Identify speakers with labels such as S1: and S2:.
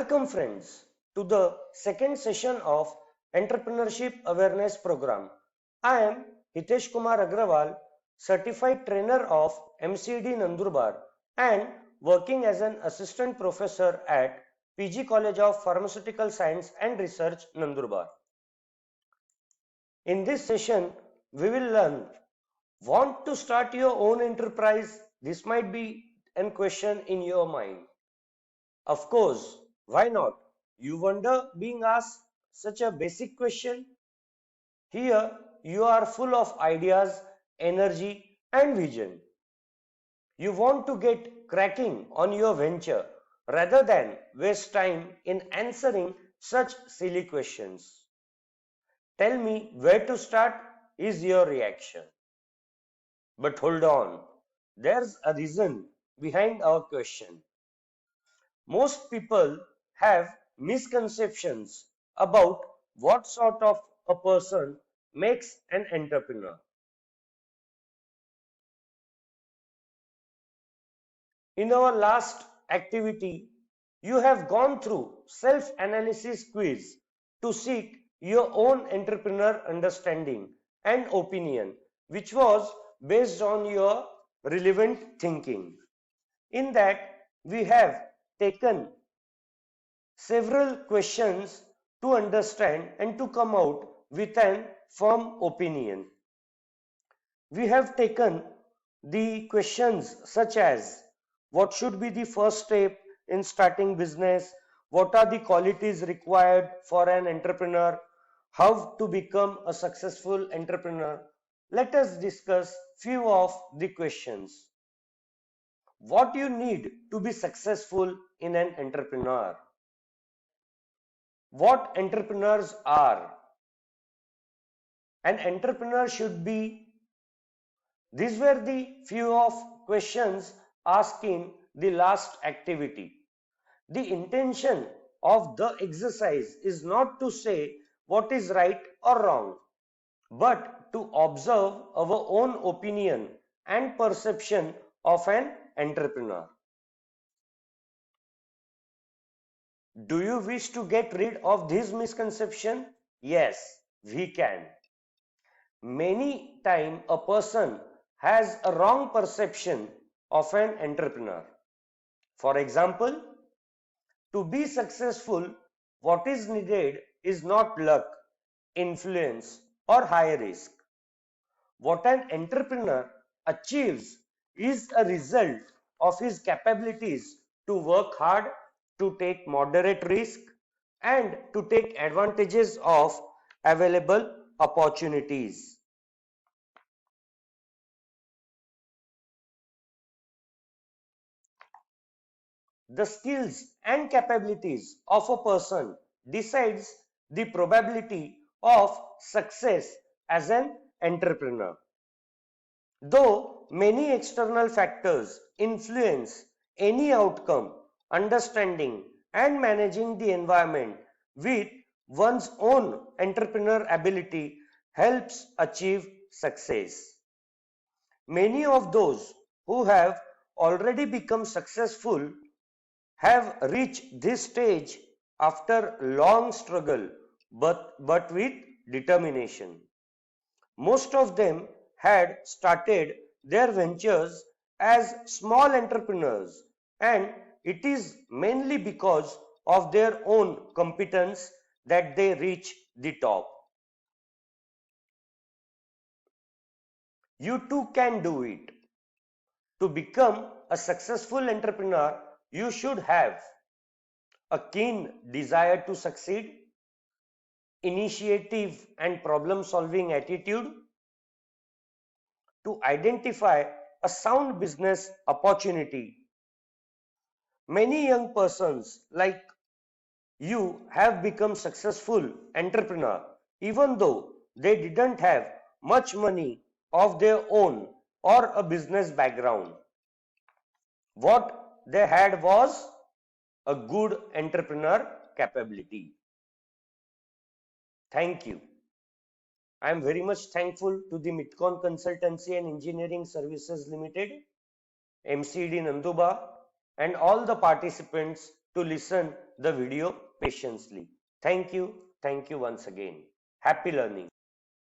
S1: Welcome friends to the second session of Entrepreneurship Awareness Program. I am Hitesh Kumar Agrawal, Certified Trainer of MCD Nandurbar and working as an Assistant Professor at PG College of Pharmaceutical Science and Research, Nandurbar. In this session, we will learn, want to start your own enterprise? This might be a question in your mind. Of course, why not? You wonder being asked such a basic question? Here you are full of ideas, energy and vision. You want to get cracking on your venture rather than waste time in answering such silly questions. Tell me where to start is your reaction. But hold on, there's a reason behind our question. Most people have misconceptions about what sort of a person makes an entrepreneur. In our last activity, you have gone through self-analysis quiz to seek your own entrepreneur understanding and opinion, which was based on your relevant thinking. In that, we have taken several questions to understand and to come out with an firm opinion. We have taken the questions such as what should be the first step in starting business, what are the qualities required for an entrepreneur, how to become a successful entrepreneur. Let us discuss few of the questions. What you need to be successful in an entrepreneur? What entrepreneurs are? An entrepreneur should be. These were the few of questions asked in the last activity. The intention of the exercise is not to say what is right or wrong, but to observe our own opinion and perception of an entrepreneur. Do you wish to get rid of this misconception? Yes, we can. Many times a person has a wrong perception of an entrepreneur. For example, to be successful, what is needed is not luck, influence, or high risk. What an entrepreneur achieves is a result of his capabilities to work hard, to take moderate risk, and to take advantages of available opportunities. The skills and capabilities of a person decides the probability of success as an entrepreneur. Though many external factors influence any outcome, understanding and managing the environment with one's own entrepreneur ability helps achieve success. Many of those who have already become successful have reached this stage after long struggle but with determination. Most of them had started their ventures as small entrepreneurs, and it is mainly because of their own competence that they reach the top. You too can do it. To become a successful entrepreneur, you should have a keen desire to succeed, initiative and problem solving attitude, to identify a sound business opportunity. Many young persons like you have become successful entrepreneur even though they didn't have much money of their own or a business background. What they had was a good entrepreneur capability. Thank you. I am very much thankful to the Midcon Consultancy and Engineering Services Limited, MCD Nandurbar, and all the participants to listen the video patiently. Thank you once again. Happy learning.